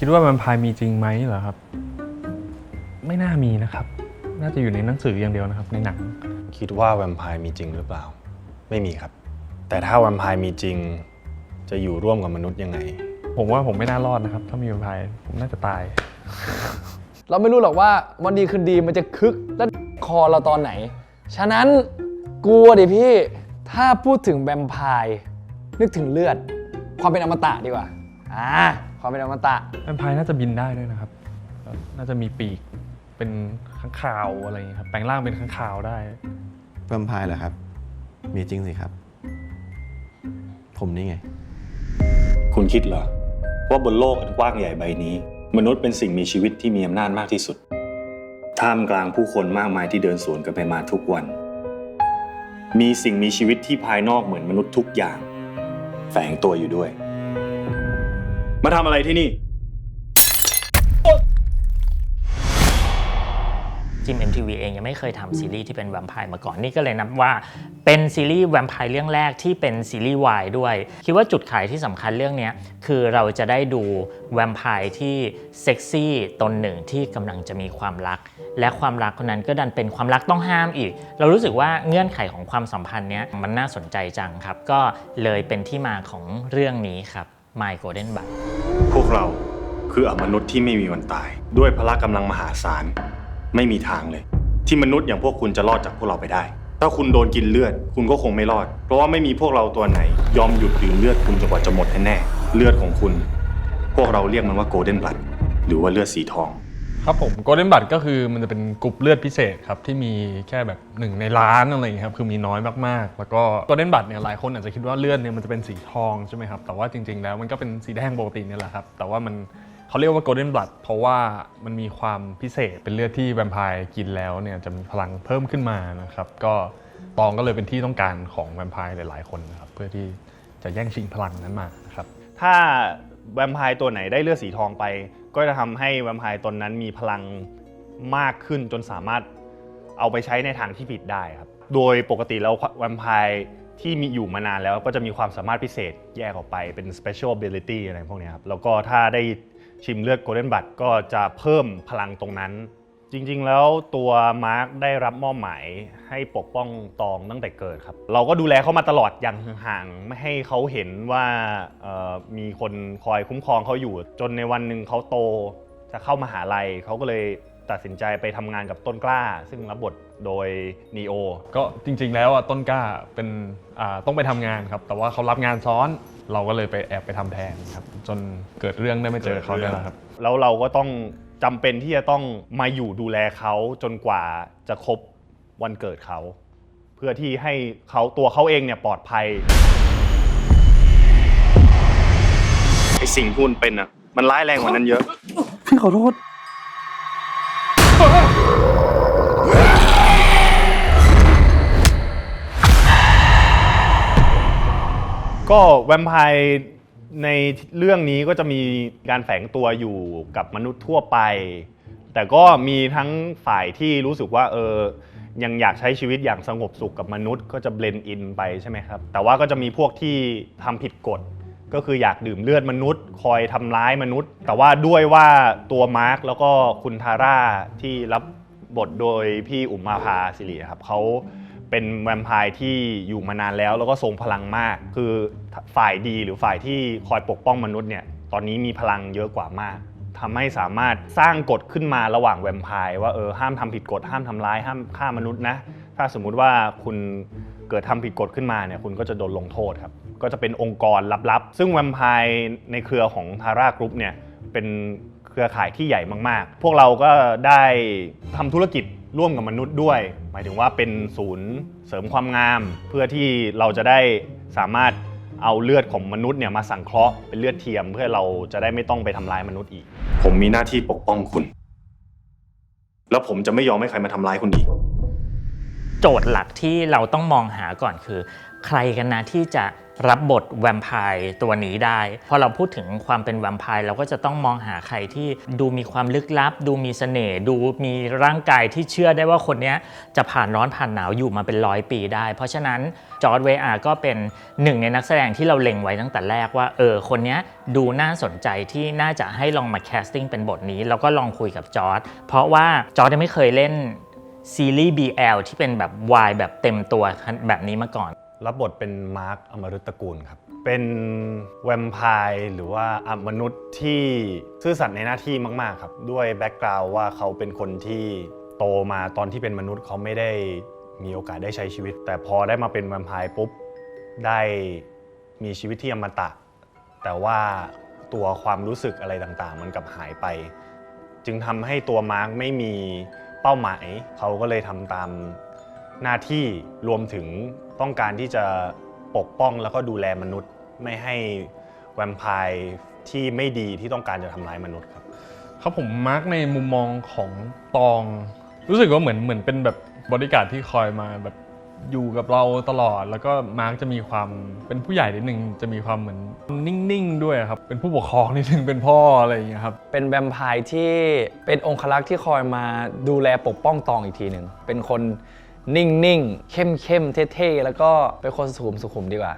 คิดว่าแวมไพร์มีจริงไหมเหรอครับไม่น่ามีนะครับน่าจะอยู่ในหนังสืออย่างเดียวนะครับในหนังคิดว่าแวมไพร์มีจริงหรือเปล่าไม่มีครับแต่ถ้าแวมไพร์มีจริงจะอยู่ร่วมกับมนุษย์ยังไงผมว่าผมไม่น่ารอดนะครับถ้ามีแวมไพร์ผมน่าจะตายเราไม่รู้หรอกว่าวันดีคืนดีมันจะคึกและคอเราตอนไหนฉะนั้นกลัวดิพี่ถ้าพูดถึงแวมไพร์นึกถึงเลือดความเป็นอมตะดีกว่าความเป็นอมตะแวมไพร์น่าจะบินได้ด้วยนะครับน่าจะมีปีกเป็นค้างคาวอะไรอย่างนี้ครับแปลงร่างเป็นค้างคาวได้แวมไพร์เหรอครับมีจริงสิครับผมนี่ไงคุณคิดเหรอว่าบนโลกอันกว้างใหญ่ใบนี้มนุษย์เป็นสิ่งมีชีวิตที่มีอำนาจมากที่สุดท่ามกลางผู้คนมากมายที่เดินสวนกันไปมาทุกวันมีสิ่งมีชีวิตที่ภายนอกเหมือนมนุษย์ทุกอย่างแฝงตัวอยู่ด้วยมาทำอะไรที่นี่จิม MTV เองยังไม่เคยทำซีรีส์ที่เป็นแวมไพร์มาก่อนนี่ก็เลยนับว่าเป็นซีรีส์แวมไพร์เรื่องแรกที่เป็นซีรีส์วายด้วยคิดว่าจุดขายที่สำคัญเรื่องนี้คือเราจะได้ดูแวมไพร์ที่เซ็กซี่ตนหนึ่งที่กำลังจะมีความรักและความรักคนนั้นก็ดันเป็นความรักต้องห้ามอีกเรารู้สึกว่าเงื่อนไขของความสัมพันธ์นี้มันน่าสนใจจังครับก็เลยเป็นที่มาของเรื่องนี้ครับ My Golden Bud พวกเราคืออมนุษย์ที่ไม่มีวันตายด้วยพละกำลังมหาศาลไม่มีทางเลยที่มนุษย์อย่างพวกคุณจะรอดจากพวกเราไปได้ถ้าคุณโดนกินเลือดคุณก็คงไม่รอดเพราะว่าไม่มีพวกเราตัวไหนยอมหยุดดื่มเลือดคุณจนกว่าจะหมดแน่เลือดของคุณพวกเราเรียกมันว่า Golden Blood หรือว่าเลือดสีทองครับผม Golden Blood ก็คือมันจะเป็นกลุ่มเลือดพิเศษครับที่มีแค่แบบ1ในล้านอะไรอย่างเงี้ยครับคือมีน้อยมากๆแล้วก็ Golden Blood เนี่ยหลายคนอาจจะคิดว่าเลือดเนี่ยมันจะเป็นสีทองใช่ไหมครับแต่ว่าจริงๆแล้วมันก็เป็นสีแดงปกตินี่แหละครับแต่ว่าเขาเรียกว่า Golden Blood เพราะว่ามันมีความพิเศษเป็นเลือดที่แวมไพร์กินแล้วเนี่ยจะมีพลังเพิ่มขึ้นมานะครับก็ตองก็เลยเป็นที่ต้องการของแวมไพร์หลายๆคนนะครับเพื่อที่จะแย่งชิงพลังนั้นมานะครับถ้าแวมไพร์ตัวไหนได้เลือดสีทองไปก็จะทำให้แวมไพร์ตนนั้นมีพลังมากขึ้นจนสามารถเอาไปใช้ในทางที่ผิดได้ครับโดยปกติแล้วแวมไพร์ที่มีอยู่มานานแล้วก็จะมีความสามารถพิเศษแยกออกไปเป็น special ability อะไรพวกนี้ครับแล้วก็ถ้าได้ชิมเลือด Golden Blood ก็จะเพิ่มพลังตรงนั้นจริงๆแล้วตัวมาร์คได้รับมอบหมายให้ปกป้องตองตั้งแต่เกิดครับเราก็ดูแลเขามาตลอดอย่างห่างๆไม่ให้เขาเห็นว่ามีคนคอยคุ้มครองเขาอยู่จนในวันหนึ่งเขาโตจะเข้ามหาลัยเขาก็เลยตัดสินใจไปทำงานกับต้นกล้าซึ่งรับบทโดยนีโอก็จริงๆแล้วต้นกล้าเป็นต้องไปทำงานครับแต่ว่าเขารับงานซ้อนเราก็เลยไปแอบไปทำแทนครับจนเกิดเรื่องได้ไม่เจอเขาเนี่ยแหละครับแล้วเราก็ต้องจำเป็นที่จะต้องมาอยู่ดูแลเขาจนกว่าจะครบวันเกิดเขาเพื่อที่ให้ตัวเขาเองเนี่ยปลอดภัยไอสิ่งที่คุณเป็นอ่ะมันร้ายแรงกว่านั้นเยอะพี่ขอโทษก็แวมไพร์ในเรื่องนี้ก็จะมีการแฝงตัวอยู่กับมนุษย์ทั่วไปแต่ก็มีทั้งฝ่ายที่รู้สึกว่ายังอยากใช้ชีวิตอย่างสงบสุขกับมนุษย์ก็จะเบลนด์อินไปใช่ไหมครับแต่ว่าก็จะมีพวกที่ทำผิดกฎก็คืออยากดื่มเลือดมนุษย์คอยทำร้ายมนุษย์แต่ว่าด้วยว่าตัวมาร์คแล้วก็คุณทาร่าที่รับบทโดยพี่อุ๋มมาภาสิริครับเขาเป็นแวมไพร์ที่อยู่มานานแล้วก็ทรงพลังมากคือฝ่ายดีหรือฝ่ายที่คอยปกป้องมนุษย์เนี่ยตอนนี้มีพลังเยอะกว่ามากทำให้สามารถสร้างกฎขึ้นมาระหว่างแวมไพร์ว่าห้ามทำผิดกฎห้ามทำร้ายห้ามฆ่ามนุษย์นะถ้าสมมุติว่าคุณเกิดทำผิดกฎขึ้นมาเนี่ยคุณก็จะโดนลงโทษครับก็จะเป็นองค์กรลับๆซึ่งแวมไพร์ในเครือของทาร่ากรุ๊ปเนี่ยเป็นเครือข่ายที่ใหญ่มากๆพวกเราก็ได้ทำธุรกิจร่วมกับมนุษย์ด้วยหมายถึงว่าเป็นศูนย์เสริมความงามเพื่อที่เราจะได้สามารถเอาเลือดของมนุษย์เนี่ยมาสังเคราะห์เป็นเลือดเทียมเพื่อเราจะได้ไม่ต้องไปทำร้ายมนุษย์อีกผมมีหน้าที่ปกป้องคุณแล้วผมจะไม่ยอมให้ใครมาทำร้ายคุณอีกโจทย์หลักที่เราต้องมองหาก่อนคือใครกันนะที่จะ รับบทแวมไพร์ตัวนี้ได้พอเราพูดถึงความเป็นแวมไพร์เราก็จะต้องมองหาใครที่ดูมีความลึกลับดูมีเสน่ห์ดูมีร่างกายที่เชื่อได้ว่าคนนี้จะผ่านร้อนผ่านหนาวอยู่มาเป็น100 ปีได้เพราะฉะนั้นจอร์จ เวย์อาร์ก็เป็นหนึ่งในนักแสดงที่เราเล็งไว้ตั้งแต่แรกว่าคนนี้ดูน่าสนใจที่น่าจะให้ลองมาแคสติ้งเป็นบทนี้แล้วก็ลองคุยกับจอร์จเพราะว่าจอร์จยังไม่เคยเล่นซีรีส์ BL ที่เป็นแบบวายแบบเต็มตัวแบบนี้มาก่อนรับบทเป็นมาร์ค อมฤตตระกูลครับเป็นแวมไพร์หรือว่าอมนุษย์ที่ซื่อสัตย์ในหน้าที่มากๆครับด้วยแบ็กกราวด์ว่าเขาเป็นคนที่โตมาตอนที่เป็นมนุษย์เขาไม่ได้มีโอกาสได้ใช้ชีวิตแต่พอได้มาเป็นแวมไพร์ปุ๊บได้มีชีวิตที่อมตะแต่ว่าตัวความรู้สึกอะไรต่างๆมันกลับหายไปจึงทำให้ตัวมาร์คไม่มีเป้าหมายเขาก็เลยทำตามหน้าที่รวมถึงต้องการที่จะปกป้องแล้วก็ดูแลมนุษย์ไม่ให้แวมไพร์ที่ไม่ดีที่ต้องการจะทำร้ายมนุษย์ครับครับผมมาร์กในมุมมองของตองรู้สึกว่าเหมือนเป็นแบบบริการดที่คอยมาแบบอยู่กับเราตลอดแล้วก็มาร์กจะมีความเป็นผู้ใหญ่นิดนึงจะมีความเหมือนนิ่งๆด้วยครับเป็นผู้ปกครองนิดนึงเป็นพ่ออะไรอย่างเงี้ยครับเป็นแวมไพร์ที่เป็นองครักษ์ที่คอยมาดูแลปกป้องตองอีกทีหนึ่งเป็นคนนิ่งๆเข้มเท่ๆแล้วก็เป็นคนสุขุมดีกว่า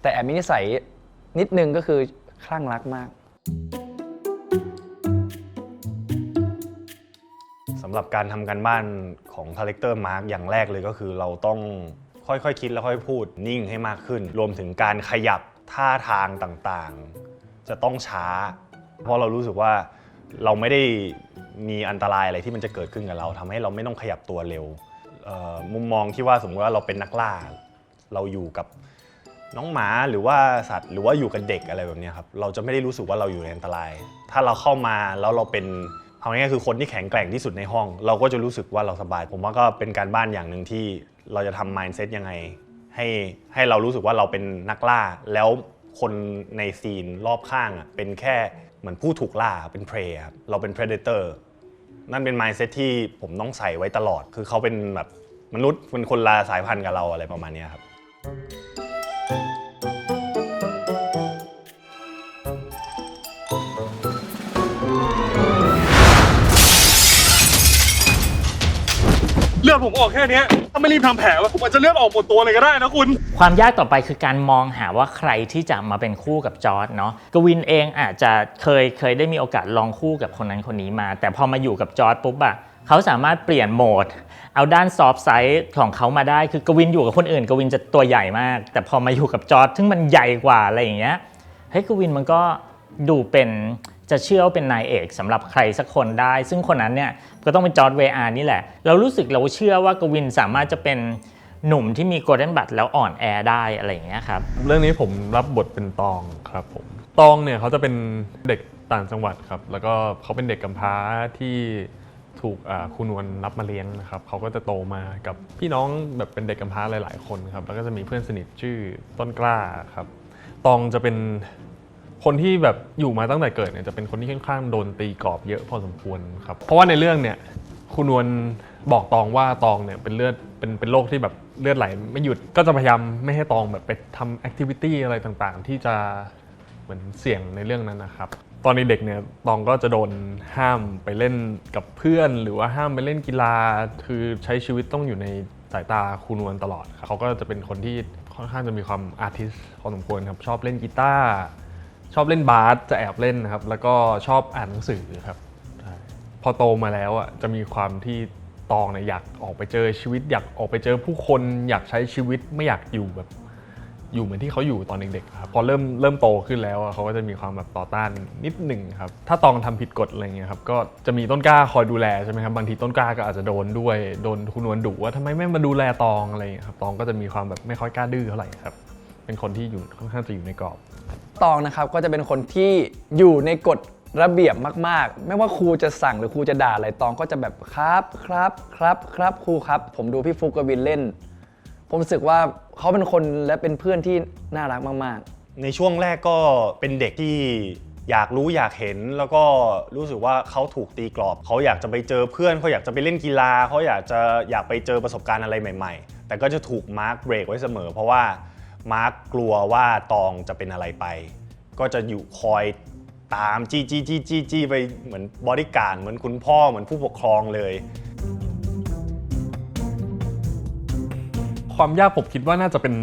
แต่แอบมีนิสัยนิดนึงก็คือคลั่งรักมากสำหรับการทำการบ้านของคาแรคเตอร์มาร์คอย่างแรกเลยก็คือเราต้องค่อยๆคิดแล้วค่อยพูดนิ่งให้มากขึ้นรวมถึงการขยับท่าทางต่างๆจะต้องช้าเพราะเรารู้สึกว่าเราไม่ได้มีอันตรายอะไรที่มันจะเกิดขึ้นกับเราทำให้เราไม่ต้องขยับตัวเร็วมุมมองที่ว่าสมมติว่าเราเป็นนักล่าเราอยู่กับน้องหมาหรือว่าสัตว์หรือว่าอยู่กับเด็กอะไรแบบนี้ครับเราจะไม่ได้รู้สึกว่าเราอยู่ในอันตรายถ้าเราเข้ามาแล้วเราเป็นเอาง่ายๆคือคนที่แข็งแกร่งที่สุดในห้องเราก็จะรู้สึกว่าเราสบายผมว่าก็เป็นการบ้านอย่างหนึ่งที่เราจะทำ mindset ยังไงให้เรารู้สึกว่าเราเป็นนักล่าแล้วคนในซีนรอบข้างเป็นแค่เหมือนผู้ถูกล่าเป็น prey ครับเราเป็น predator นั่นเป็น mindset ที่ผมต้องใส่ไว้ตลอดคือเขาเป็นแบบมนุษย์เป็นคนละสายพันธุ์กับเราอะไรประมาณนี้ครับเลือดผมออกแค่นี้ถ้าไม่รีบทำแผลผมอาจจะเลือดออกหมดตัวเลยก็ได้นะคุณความยากต่อไปคือการมองหาว่าใครที่จะมาเป็นคู่กับจอร์จเนาะกวินเองอาจจะเคยได้มีโอกาสลองคู่กับคนนั้นคนนี้มาแต่พอมาอยู่กับจอร์จปุ๊บอะเขาสามารถเปลี่ยนโหมดเอาด้านซอฟต์ไซส์ของเขามาได้คือกวินอยู่กับคนอื่นกวินจะตัวใหญ่มากแต่พอมาอยู่กับจอร์จซึ่งมันใหญ่กว่าอะไรอย่างเงี้ยเฮ้ยกวินมันก็ดูเป็นจะเชื่อว่าเป็นนายเอกสำหรับใครสักคนได้ซึ่งคนนั้นเนี่ยก็ต้องเป็นจอร์จ เวย์อาร์นี่แหละเรารู้สึกเราเชื่อว่ากวินสามารถจะเป็นหนุ่มที่มีโกลเด้นบัตแล้วอ่อนแอได้อะไรอย่างเงี้ยครับเรื่องนี้ผมรับบทเป็นตองครับผมตองเนี่ยเขาจะเป็นเด็กต่างจังหวัดครับแล้วก็เขาเป็นเด็กกำพร้าที่ถูกครูนวลรับมาเลี้ยงนะครับเขาก็จะโตมากับพี่น้องแบบเป็นเด็กกำพร้าหลายๆคนครับแล้วก็จะมีเพื่อนสนิทชื่อต้นกล้าครับตองจะเป็นคนที่แบบอยู่มาตั้งแต่เกิดเนี่ยจะเป็นคนที่ค่อนข้างโดนตีกรอบเยอะพอสมควรครับเพราะว่าในเรื่องเนี่ยครูนวลบอกตองว่าตองเนี่ยเป็นโรคที่แบบเลือดไหลไม่หยุดก็จะพยายามไม่ให้ตองแบบไปทำแอคทิวิตี้อะไรต่างๆที่จะเหมือนเสี่ยงในเรื่องนั้นนะครับตอนเด็กเนี่ยตองก็จะโดนห้ามไปเล่นกับเพื่อนหรือว่าห้ามไปเล่นกีฬาคือใช้ชีวิตต้องอยู่ในสายตาครูนวลตลอดเขาก็จะเป็นคนที่ค่อนข้างจะมีความอาร์ติสต์พอสมควรครับชอบเล่นกีตาร์ชอบเล่นบาสจะแอบเล่นนะครับแล้วก็ชอบอ่านหนังสือครับพอโตมาแล้วจะมีความที่ตองเนี่ยอยากออกไปเจอชีวิตอยากออกไปเจอผู้คนอยากใช้ชีวิตไม่อยากอยู่แบบอยู่เหมือนที่เขาอยู่ตอนเด็กๆครับพอเริ่มโตขึ้นแล้วเขาก็จะมีความแบบต่อต้านนิดหนึ่งครับถ้าตองทำผิดกฎอะไรเงี้ยครับก็จะมีต้นกล้าคอยดูแลใช่ไหมครับบางทีต้นกล้าก็อาจจะโดนด้วยโดนคุณนวลดุว่าทำไมไม่มาดูแลตองอะไรเงี้ยครับตองก็จะมีความแบบไม่ค่อยกล้าดื้อเท่าไหร่ครับเป็นคนที่อยู่ค่อนข้างจะอยู่ในกรอบตองนะครับก็จะเป็นคนที่อยู่ในกฎระเบียบมากๆไม่ว่าครูจะสั่งหรือครูจะด่าอะไรตองก็จะแบบครับครูครับผมดูพี่ฟุกกวินเล่นผมรู้สึกว่าเขาเป็นคนและเป็นเพื่อนที่น่ารักมากๆในช่วงแรกก็เป็นเด็กที่อยากรู้อยากเห็นแล้วก็รู้สึกว่าเขาถูกตีกรอบเขาอยากจะไปเจอเพื่อนเขาอยากจะไปเล่นกีฬาเขาอยากไปเจอประสบการณ์อะไรใหม่ๆแต่ก็จะถูกมาร์คเบรกไว้เสมอเพราะว่า มาร์กกลัวว่าตองจะเป็นอะไรไปก็จะอยู่คอยตามจี้ไปเหมือนบอดี้การ์ดเหมือนคุณพ่อเหมือนผู้ปกครองเลย ความยากผมคิดว่าน่าจะเป็น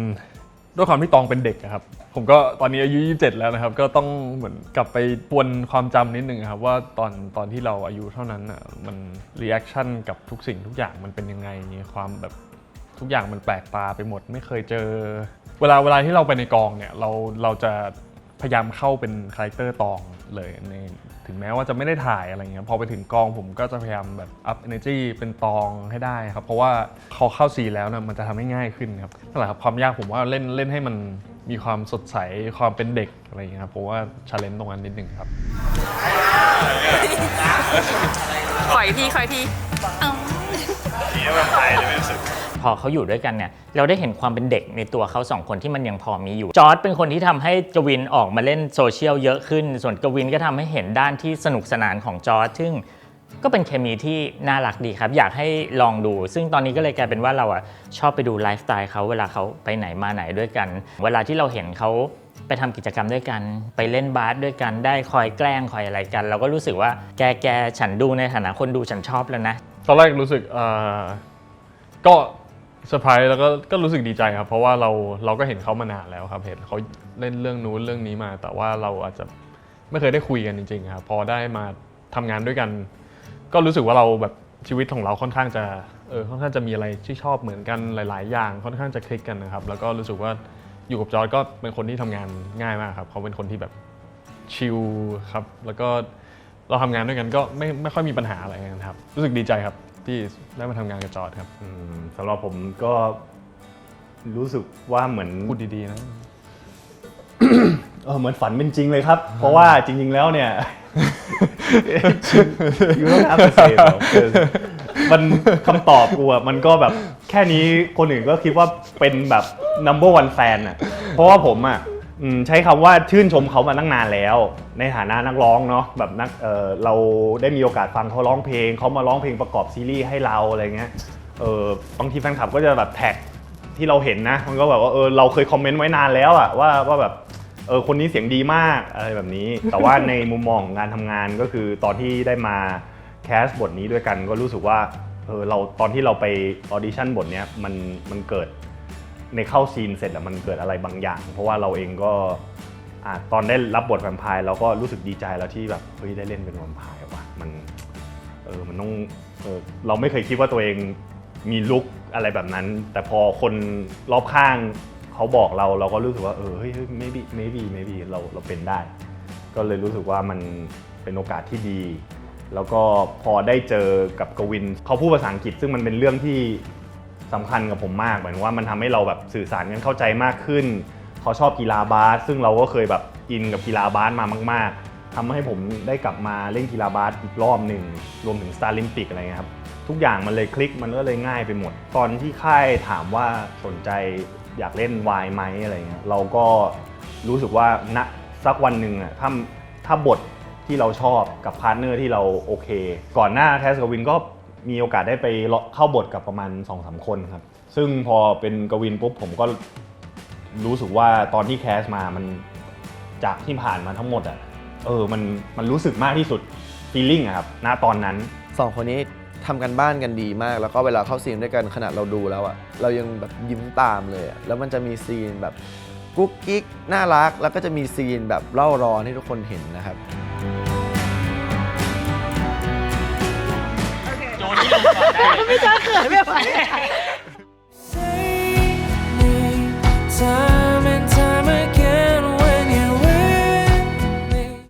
ด้วยความที่ตองเป็นเด็กอะครับผมก็ตอนนี้อายุ27แล้วนะครับก็ต้องเหมือนกลับไปทวนความจำนิดนึงครับว่าตอนที่เราอายุเท่านั้นอ่ะมันรีแอคชั่นกับทุกสิ่งทุกอย่างมันเป็นยังไงความแบบทุกอย่างมันแปลกตาไปหมดไม่เคยเจอเวลาที่เราไปในกองเนี่ยเราจะพยายามเข้าเป็นคาแรคเตอร์ตองเลยในถึงแม้ว่าจะไม่ได้ถ่ายอะไรเงี้ยพอไปถึงกองผมก็จะพยายามแบบอัพเอเนอร์จีเป็นตองให้ได้ครับเพราะว่าเขาเข้าซีนแล้วนะมันจะทำให้ง่ายขึ้นครับนั่นแหละครับความยากผมว่าเล่นให้มันมีความสดใสความเป็นเด็กอะไรอย่างเงี้ยครับเพราะว่าชาเลนจ์ตรงนั้นนิดนึงครับ ขอยทีพอเขาอยู่ด้วยกันเนี่ยเราได้เห็นความเป็นเด็กในตัวเขา2คนที่มันยังพอมีอยู่จอร์จเป็นคนที่ทำให้กวินออกมาเล่นโซเชียลเยอะขึ้นส่วนกวินก็ทำให้เห็นด้านที่สนุกสนานของจอร์จซึ่งก็เป็นเคมีที่น่ารักดีครับอยากให้ลองดูซึ่งตอนนี้ก็เลยกลายเป็นว่าเราชอบไปดูไลฟ์สไตล์เขาเวลาเขาไปไหนมาไหนด้วยกันเวลาที่เราเห็นเขาไปทำกิจกรรมด้วยกันไปเล่นบาสด้วยกันได้คอยแกล้งคอยอะไรกันเราก็รู้สึกว่าแกฉันดูในฐานะคนดูฉันชอบแล้วนะตอนแรกรู้สึกก็เซอร์ไพรส์แล้วก็รู้สึกดีใจครับเพราะว่าเราก็เห็นเขามานานแล้วครับเห็นเขาเล่นเรื่องนู้นเรื่องนี้มาแต่ว่าเราอาจจะไม่เคยได้คุยกันจริงๆครับพอได้มาทำงานด้วยกันก็รู้สึกว่าเราแบบชีวิตของเราค่อนข้างจะมีอะไรที่ชอบเหมือนกันหลายๆอย่างค่อนข้างจะคลิกกันนะครับแล้วก็รู้สึกว่าอยู่กับจอร์จก็เป็นคนที่ทำงานง่ายมากครับเขาเป็นคนที่แบบชิลครับแล้วก็เราทำงานด้วยกันก็ไม่ค่อยมีปัญหาอะไรกันครับรู้สึกดีใจครับที่ได้มาทำงานกับจอร์จครับสำหรับผมก็รู้สึกว่าเหมือน พูดดีๆนะ เหมือนฝันเป็นจริงเลยครับ เพราะว่าจริงๆแล้วเนี่ย you don't have to say มันคำตอบกูอะมันก็แบบแค่นี้คนอื่นก็คิดว่าเป็นแบบ number one fan อะเพราะว่าผมอะใช้คำว่าชื่นชมเขามาตั้งนานแล้วในฐานะนักร้องเนาะแบบเราได้มีโอกาสฟังเขาร้องเพลงเขามาร้องเพลงประกอบซีรีส์ให้เราอะไรเงี้ยบางทีแฟนคลับก็จะแบบแท็กที่เราเห็นนะมันก็แบบว่าเราเคยคอมเมนต์ไว้นานแล้วอะว่าแบบคนนี้เสียงดีมากอะไรแบบนี้ แต่ว่าในมุมมองของการทำงานก็คือตอนที่ได้มาแคสบทนี้ด้วยกันก็รู้สึกว่าเราตอนที่เราไปออดิชั่นบทเนี้ยมันเกิดในเข้าซีนเสร็จแล้วมันเกิดอะไรบางอย่างเพราะว่าเราเองก็ตอนได้รับบทแวมไพร์เราก็รู้สึกดีใจแล้วที่แบบเฮ้ยได้เล่นเป็นแวมไพร์ว่ะมันต้องเราไม่เคยคิดว่าตัวเองมีลุคอะไรแบบนั้นแต่พอคนรอบข้างเขาบอกเราก็รู้สึกว่าเฮ้ย maybe เราเป็นได้ก็เลยรู้สึกว่ามันเป็นโอกาสที่ดีแล้วก็พอได้เจอกับกวินเขาพูดภาษาอังกฤษซึ่งมันเป็นเรื่องที่สำคัญกับผมมากเหมือนว่ามันทำให้เราแบบสื่อสารกันเข้าใจมากขึ้นเขาชอบกีฬาบาสซึ่งเราก็เคยแบบอินกับกีฬาบาสมามากๆทำให้ผมได้กลับมาเล่นกีฬาบาสอีกรอบหนึ่งรวมถึงสตาร์ลิมปิกอะไรเงี้ยครับทุกอย่างมันเลยคลิกมันก็เลยง่ายไปหมดตอนที่ค่ายถามว่าสนใจอยากเล่นวายไหมอะไรเงี้ยเราก็รู้สึกว่าณสักวันหนึ่งอ่ะถ้าบทที่เราชอบกับพาร์ทเนอร์ที่เราโอเคก่อนหน้าแคสกับวินก็มีโอกาสได้ไปเข้าบทกับประมาณ 2-3 คนครับซึ่งพอเป็นกวินปุ๊บผมก็รู้สึกว่าตอนที่แคสมามันจากที่ผ่านมาทั้งหมดอ่ะมันรู้สึกมากที่สุดฟีลลิ่งอะครับณตอนนั้น2 คนนี้ทำกันบ้านกันดีมากแล้วก็เวลาเข้าซีนด้วยกันขนาดเราดูแล้วอะเรายังแบบยิ้มตามเลยอะแล้วมันจะมีซีนแบบกุ๊กกิ๊กน่ารักแล้วก็จะมีซีนแบบเล่าร้อนให้ทุกคนเห็นนะครับไม่จ้าเขินไม่ไหว